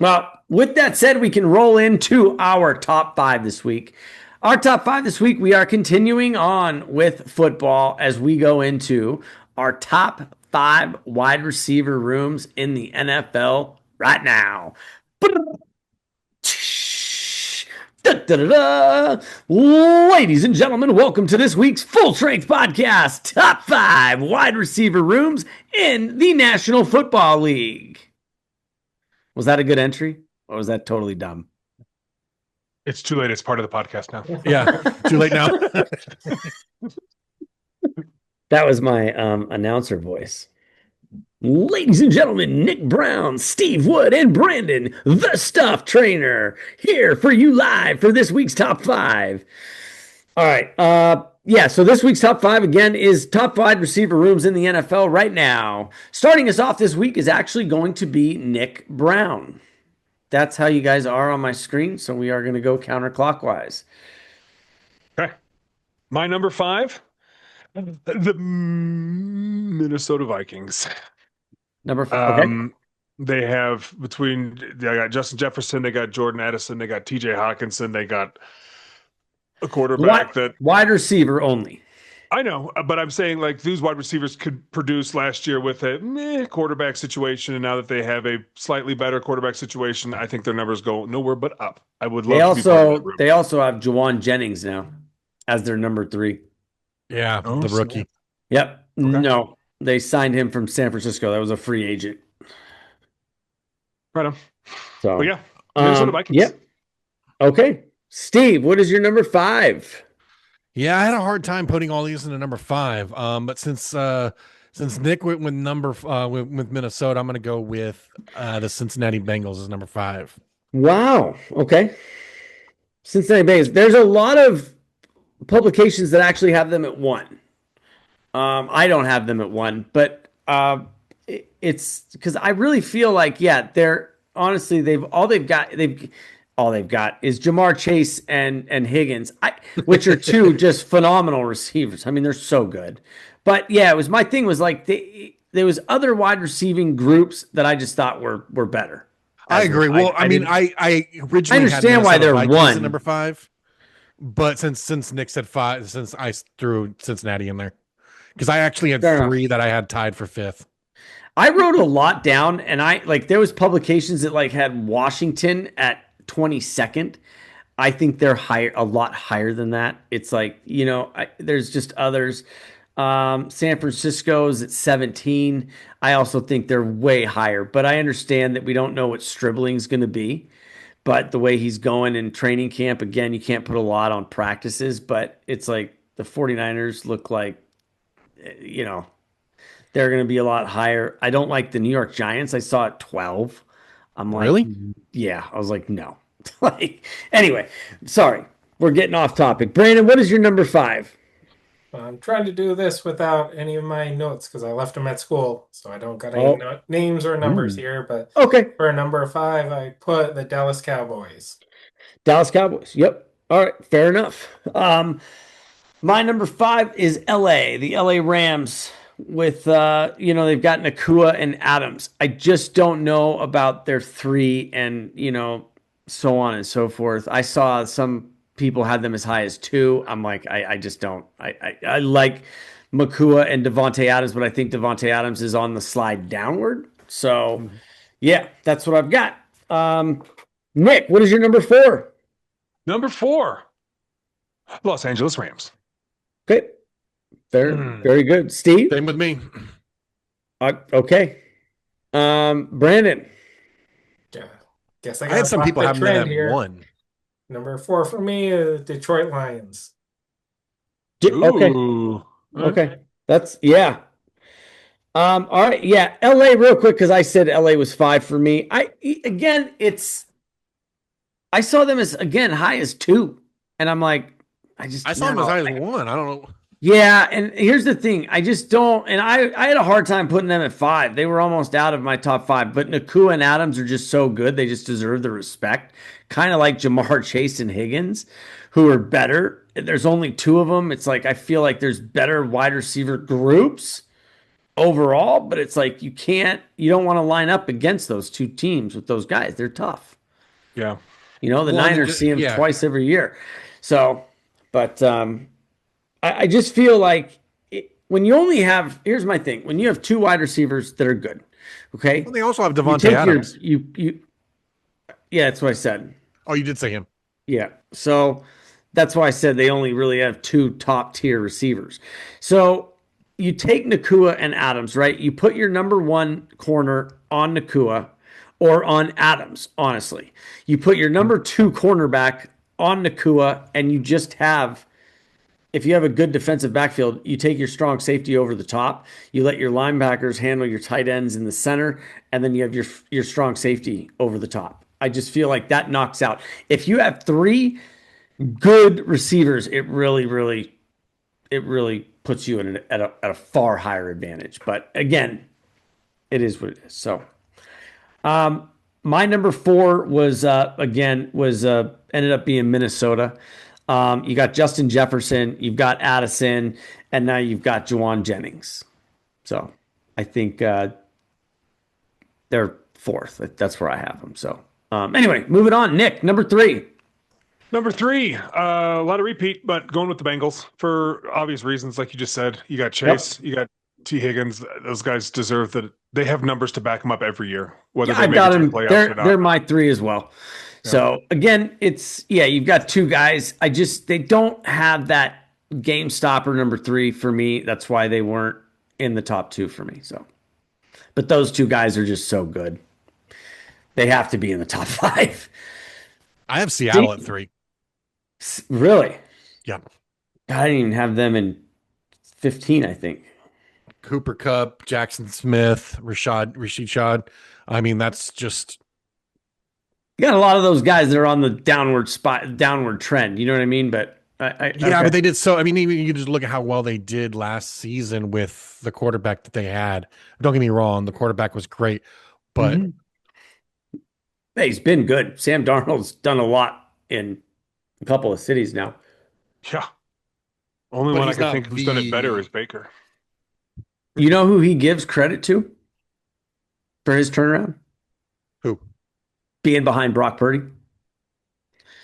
Well, with that said, we can roll into our top five this week. Our top five this week, we are continuing on with football as we go into our top five wide receiver rooms in the NFL right now. Da-da-da-da. Ladies and gentlemen, welcome to this week's Full Strength Podcast, Top 5 Wide Receiver Rooms in the National Football League. Was that a good entry? Or was that totally dumb? It's too late. It's part of the podcast now. Yeah, too late now. That was my announcer voice. Ladies and gentlemen, Nick Brown, Steve Wood, and Brandon, the Stuff Trainer, here for you live for this week's top five. All right. So this week's top five, again, is top five receiver rooms in the NFL right now. Starting us off this week is actually going to be Nick Brown. That's how you guys are on my screen, so we are going to go counterclockwise. Okay. My number five, the Minnesota Vikings. Number five. Okay. They have they got Justin Jefferson, they got Jordan Addison, they got TJ Hawkinson, they got a quarterback wide receiver only. I know, but I'm saying like these wide receivers could produce last year with a quarterback situation, and now that they have a slightly better quarterback situation, I think their numbers go nowhere but up. I would love they also have Juwan Jennings now as their number 3. Yeah, the rookie. Yep. Okay. No, they signed him from San Francisco. That was a free agent. Right on. So, but yeah, Minnesota Vikings. Yep. Okay. Steve, what is your number 5? Yeah, I had a hard time putting all these into number 5. But since Nick went with with Minnesota, I'm going to go with the Cincinnati Bengals as number 5. Wow. Okay. Cincinnati Bengals. There's a lot of publications that actually have them at 1. I don't have them at 1, but it's because I really feel like they're honestly all they've got is Jamar Chase and Higgins, which are two just phenomenal receivers. I mean, they're so good. But yeah, it was my thing was like there was other wide receiving groups that I just thought were better. I agree. I originally understand why they're Vikings 1 at number 5, but since Nick said 5, since I threw Cincinnati in there, because I actually had 3 that I had tied for 5th. I wrote a lot down, and there was publications that had Washington at 22nd. I think they're a lot higher than that. It's there's just others. San Francisco's at 17. I also think they're way higher, but I understand that we don't know what Stribling's going to be. But the way he's going in training camp, again, you can't put a lot on practices, but it's like the 49ers look like, they're going to be a lot higher. I don't like the New York Giants. I saw it 12. I'm like, really? Yeah. I was like, no. Anyway, sorry. We're getting off topic. Brandon, what is your number 5? I'm trying to do this without any of my notes because I left them at school, so I don't got any names or numbers here. But okay, for number 5, I put the Dallas Cowboys. Dallas Cowboys. Yep. All right. Fair enough. My number 5 is LA, the LA Rams. With they've got Nakua and Adams. I just don't know about their 3 and so on and so forth. I saw some people had them as high as 2. I'm like, I just don't. I like Nakua and Devontae Adams, but I think Devontae Adams is on the slide downward. So yeah, that's what I've got. Nick, what is your number 4? Number 4, Los Angeles Rams. Okay. Very good. Steve? Same with me. Okay. Brandon? Guess I had some people having that at 1. Number 4 for me, Detroit Lions. Okay. Okay. That's, yeah. All right. Yeah. LA real quick, because I said LA was 5 for me. I saw them as, again, high as 2. And I'm like, I saw them as high as 1. I don't know. Yeah, and here's the thing. I just don't, and I had a hard time putting them at 5. They were almost out of my top 5, but Nakua and Adams are just so good. They just deserve the respect. Kind of like Jamar Chase and Higgins, who are better. There's only 2 of them. It's like, I feel like there's better wide receiver groups overall, but it's like you don't want to line up against those two teams with those guys. They're tough. Yeah. The Well, and Niners see them yeah. twice every year. So, but I just feel like when you only have, here's my thing: when you have two wide receivers that are good, okay, Well, they also have you Devontae take Adams. yeah, that's what I said. Oh, you did say him. Yeah, so that's why I said they only really have two top tier receivers. So you take Nakua and Adams, right? You put your number one corner on Nakua or on Adams, honestly. You put your number two cornerback on Nakua, and you just have, if you have a good defensive backfield, you take your strong safety over the top. You let your linebackers handle your tight ends in the center, and then you have your strong safety over the top. I just feel like that knocks out. If you have three good receivers, it really puts you at a far higher advantage. But again, it is what it is. So, my number four was ended up being Minnesota. You got Justin Jefferson, you've got Addison, and now you've got Juwan Jennings. So I think they're fourth. That's where I have them. So anyway, moving on. Nick, number three. Number three, a lot of repeat, but going with the Bengals for obvious reasons, like you just said. You got Chase, you got T. Higgins. Those guys deserve that. They have numbers to back them up every year, whether they I've make got it to them. the playoffs or not. They're my three as well. Yeah. So again, you've got two guys. They don't have that game stopper number three for me. That's why they weren't in the top two for me. So, but those two guys are just so good. They have to be in the top five. I have Seattle at 3. Really? Yeah. I didn't even have them in 15, I think. Cooper Kupp, Jackson Smith, Rashid Shad. I mean, that's just. You got a lot of those guys that are on the downward trend. You know what I mean? But Yeah, okay. but they did so. I mean, even you just look at how well they did last season with the quarterback that they had. Don't get me wrong, the quarterback was great, but Hey, he's been good. Sam Darnold's done a lot in a couple of cities now. Yeah. Only But one I he's can not think who's done it better the- is Baker. You know who he gives credit to for his turnaround? who? Being behind Brock Purdy.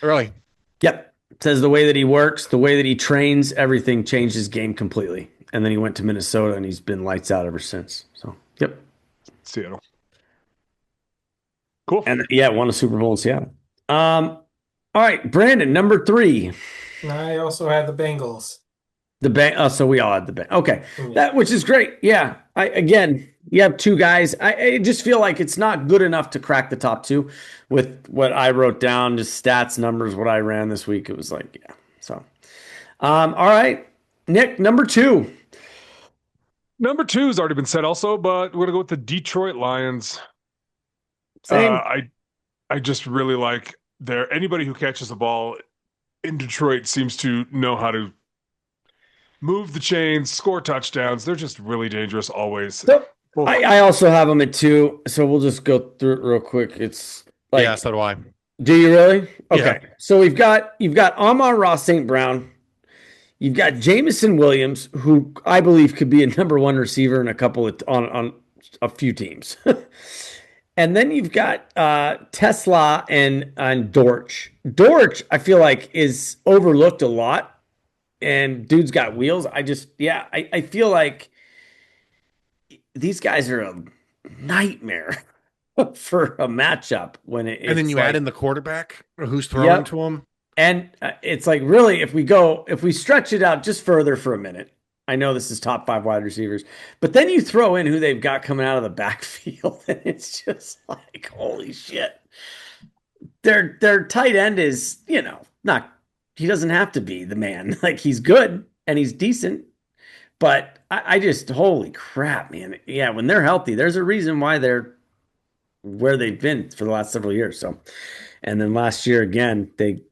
Really? Yep. Says the way that he works, the way that he trains, everything changed his game completely. And then he went to Minnesota and he's been lights out ever since. So, yep. Seattle. Cool. And yeah, won a Super Bowl in Seattle. All right, Brandon, number three. I also had the Bengals. The bank. Oh, so we all had the bank. Okay, Yeah. that which is great. Yeah. You have two guys. I just feel like it's not good enough to crack the top two with what I wrote down, just stats, numbers, what I ran this week. It was like, yeah. So, all right, Nick, number two. Number two has already been said also, but we're going to go with the Detroit Lions. Same. I just really like anybody who catches the ball in Detroit seems to know how to move the chains, score touchdowns. They're just really dangerous always. So, I also have them at two. So we'll just go through it real quick. It's like, Yeah, so do I. do you really? Yeah. Okay. So you've got Amon-Ra St. Brown. You've got Jameson Williams, who I believe could be a number one receiver in on a few teams. And then you've got Tesla and Dortch. Dortch, I feel like, is overlooked a lot. And dude's got wheels. I feel like these guys are a nightmare for a matchup when And then you add in the quarterback who's throwing Yep. to him. And it's like, really, if we stretch it out just further for a minute, I know this is top 5 wide receivers, but then you throw in who they've got coming out of the backfield, and it's just like, holy shit. Their tight end is, he doesn't have to be the man. Like, he's good and he's decent, but I just, holy crap, man. Yeah, when they're healthy, there's a reason why they're where they've been for the last several years. So, and then last year again, they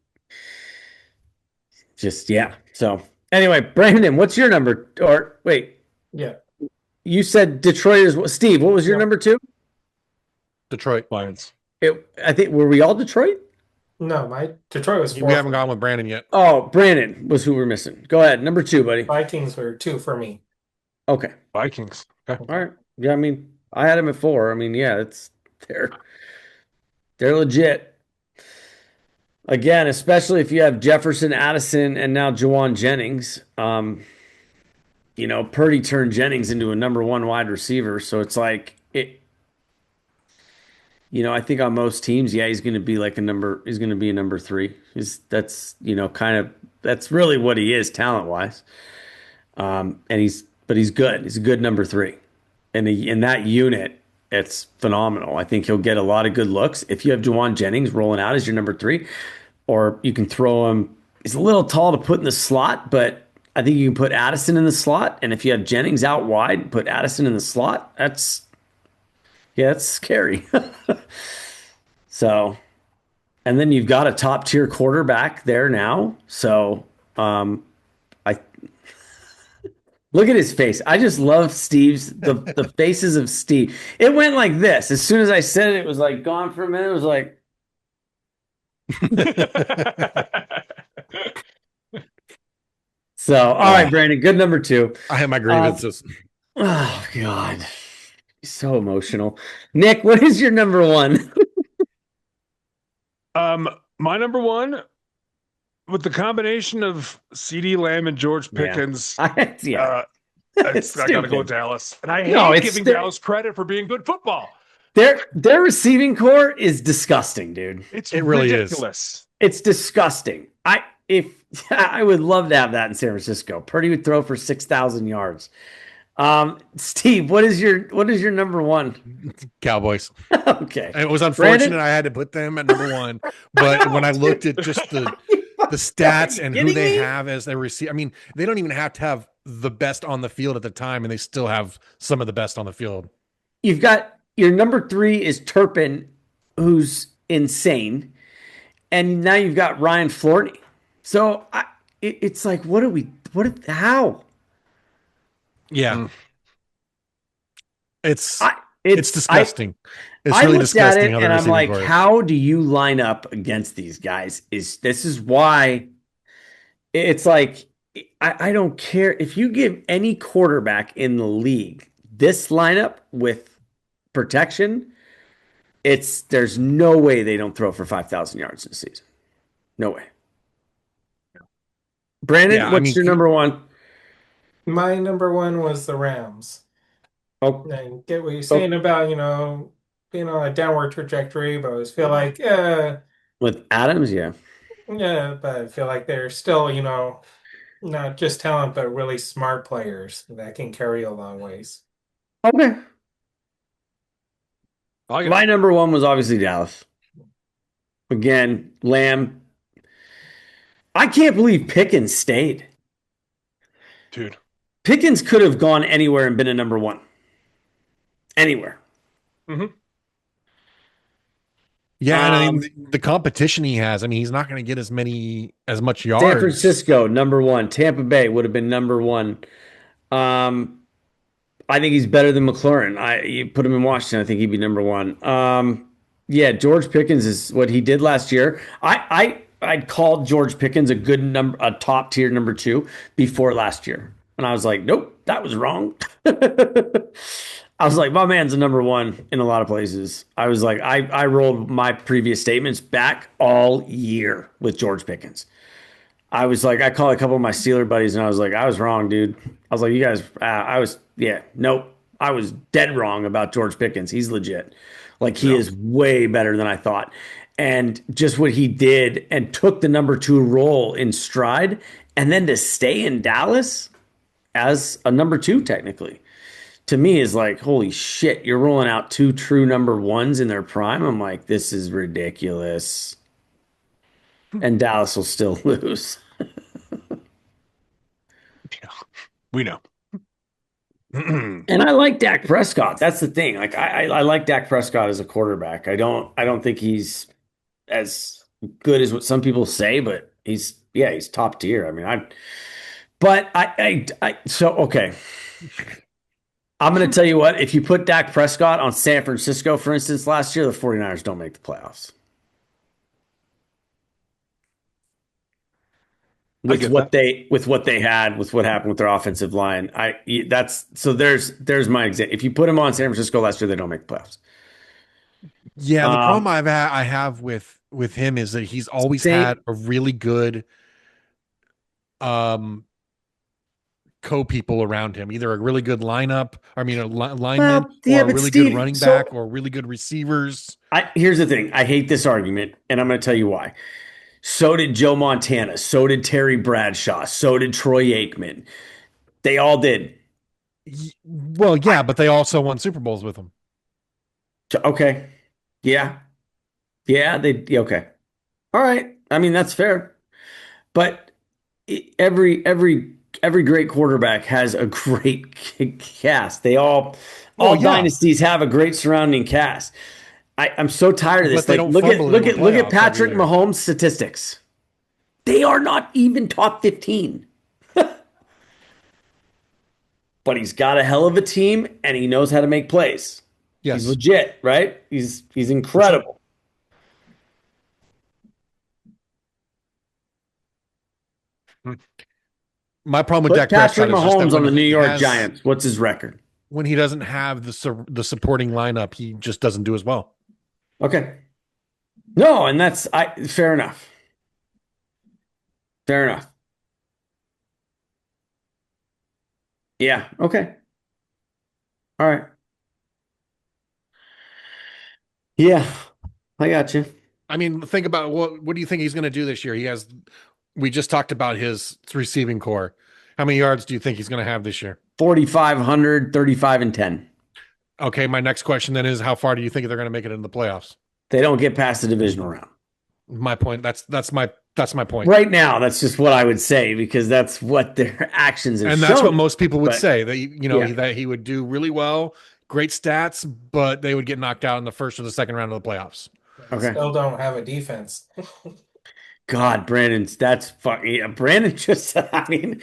just, yeah. So anyway, Brandon, what's your number? Or wait, Yeah. you said Detroit is what? Steve, what was your Yeah. number two? Detroit. Lions. I think, were we all Detroit? No, my Detroit was We four. haven't gone with Brandon yet. Oh, Brandon was who we're missing. Go ahead. Number two, buddy. Vikings were 2 for me. Okay. Vikings. Okay. All right. Yeah, I mean, I had him at 4. I mean, yeah, they're they're legit. Again, especially if you have Jefferson, Addison, and now Jawan Jennings. Purdy turned Jennings into a number 1 wide receiver, so it's like it. I think on most teams, yeah, he's going to be like a number. He's going to be a number 3. That's really what he is talent wise. But he's good. He's a good number 3, and in that unit, it's phenomenal. I think he'll get a lot of good looks if you have Jawan Jennings rolling out as your number 3, or you can throw him. He's a little tall to put in the slot, but I think you can put Addison in the slot, and if you have Jennings out wide, put Addison in the slot. That's scary. So, and then you've got a top tier quarterback there now. So, I look at his face. I just love the faces of Steve. It went like this. As soon as I said it, it was like gone for a minute. It was like, so, all right, Brandon, good number 2. I have my grievances. Oh God. So emotional. Nick, what is your number 1? My number 1 with the combination of CeeDee Lamb and George Pickens. Yeah. I got to go with Dallas, and I hate giving Dallas credit for being good football. Their receiving core is disgusting, dude. It really ridiculous. Is. It's disgusting. I would love to have that in San Francisco. Purdy would throw for 6,000 yards. Steve, what is your number 1? Cowboys. Okay. It was unfortunate I had to put them at number 1, but when I looked at just the stats and who they have as their receiver, I mean, they don't even have to have the best on the field at the time, and they still have some of the best on the field. You've got your number 3 is Turpin, who's insane, and now you've got Ryan Florney. So it's like, how? Yeah. It's disgusting. It's really looked at disgusting. It and I'm like, how do you line up against these guys? This is why it's like, I don't care if you give any quarterback in the league this lineup with protection. There's no way they don't throw for 5,000 yards this season. No way. Brandon, what's your number 1? My number 1 was the Rams. Oh, I get what you're saying about, being on a downward trajectory, but I always feel like, with Adams, yeah. Yeah, but I feel like they're still, not just talent, but really smart players that can carry a long ways. Okay. My number 1 was obviously Dallas. Again, Lamb. I can't believe Pickens stayed. Dude. Pickens could have gone anywhere and been a number 1. Anywhere. Mm-hmm. Yeah, and I mean, the competition he has, I mean, he's not going to get as much yards. San Francisco, number 1. Tampa Bay would have been number 1. I think he's better than McLaurin. You put him in Washington, I think he'd be number 1. Yeah, George Pickens is what he did last year. I'd called George Pickens a top tier number 2 before last year. And I was like, nope, that was wrong. I was like, my man's a number 1 in a lot of places. I was like, I rolled my previous statements back all year with George Pickens. I was like, I called a couple of my Steeler buddies and I was like, I was wrong, dude. I was like, you guys, nope. I was dead wrong about George Pickens. He's legit. Like, he is way better than I thought. And just what he did and took the number 2 role in stride, and then to stay in Dallas as a number 2, technically, to me is like, holy shit, you're rolling out 2 true number 1s in their prime. I'm like, this is ridiculous. And Dallas will still lose. We know. And I like Dak Prescott. That's the thing. Like, I like Dak Prescott as a quarterback. I don't think he's as good as what some people say, but he's top tier. I mean, okay. I'm going to tell you what, if you put Dak Prescott on San Francisco, for instance, last year, the 49ers don't make the playoffs. with get what they had, with what happened with their offensive line. There's my example. If you put him on San Francisco last year, they don't make the playoffs. Yeah, the problem Um, I have with him is that he's always same. had a really good um co-people around him, either a really good lineup, I mean lineman, Well, yeah, or a but really good Steve. running back, So or really good receivers. here's the thing. I hate this argument, and I'm going to tell you why. So did Joe Montana. So did Terry Bradshaw. So did Troy Aikman. They all did. Well, I, yeah, but they also won Super Bowls with him. okay. Yeah. Yeah. Yeah, okay. All right. I mean, that's fair. But every great quarterback has a great cast. Well, All yeah, dynasties have a great surrounding cast. I'm so tired of this. but they Like, don't fumble in the look at playoffs every Patrick year. Mahomes' statistics. They are not even top 15. But he's got a hell of a team and he knows how to make plays. He's Yes, legit, right? He's for sure. incredible. My problem with Put Dak Patrick Prescott is just that Mahomes on when the New he York has Giants. What's his record? when he doesn't have the supporting lineup, he just doesn't do as well. Okay. No, and that's fair enough. Fair enough. Yeah. Okay. All right. Yeah. I got you. I mean, think about what do you think he's going to do this year? We just talked about his receiving core. How many yards do you think he's going to have this year? 4,500, 35 and 10. Okay, my next question then is how far do you think they're going to make it into the playoffs? They don't get past the divisional round. My point. That's my point. Right now, that's just what I would say because that's what their actions have And shown. that's what most people would But- say. That Yeah. that he would do really well, great stats, but they would get knocked out in the first or the second round of the playoffs. Okay. Still don't have a defense. God, that's fucking. Yeah, Brandon just. I mean,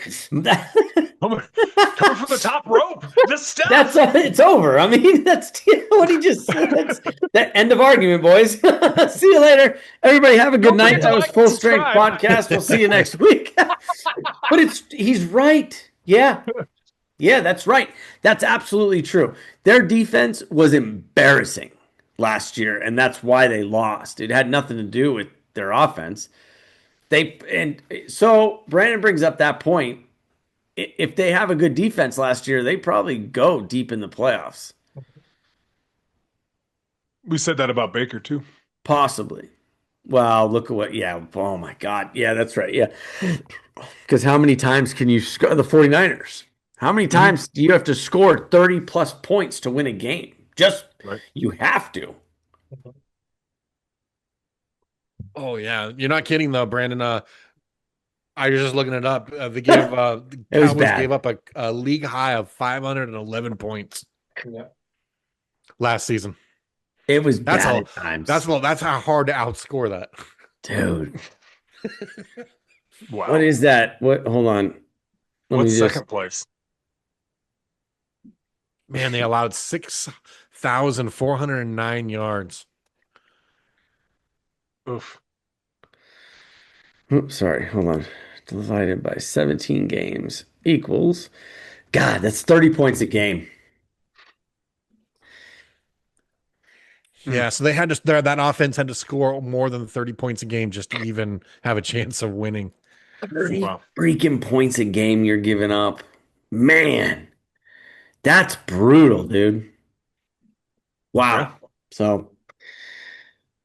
Coming from the top rope. The stuff. it's over. I mean, that's what he just said. That's the end of argument, boys. See you later, everybody. Have a good Don't night. forget to That was like Full and Strength subscribe. Podcast. We'll see you next week. But he's right. Yeah, yeah, that's right. That's absolutely true. Their defense was embarrassing last year, and that's why they lost. It had nothing to do with their offense. So Brandon brings up that point. If they have a good defense last year, they probably go deep in the playoffs. We said that about Baker too. Possibly. Well, look at what, yeah. Oh my God. Yeah, that's right. Yeah. Because how many times can you score the 49ers? How many times do you have to score 30 plus points to win a game? Right. You have to. Oh yeah, you're not kidding though, Brandon. I was just looking it up. The Cowboys bad. gave up a league high of 511 points Yeah. last season. It was That's bad all. at times. That's how hard to outscore that. Dude. Wow. What is that? Hold on. Let What's me just- second place? Man, they allowed 6,409 yards. Oof. Oops, sorry, hold on. Divided by 17 games equals. God, that's 30 points a game. Yeah, so they had to that offense had to score more than 30 points a game just to even have a chance of winning. 30 Wow. freaking points a game you're giving up. Man, that's brutal, dude. Wow. Yeah. So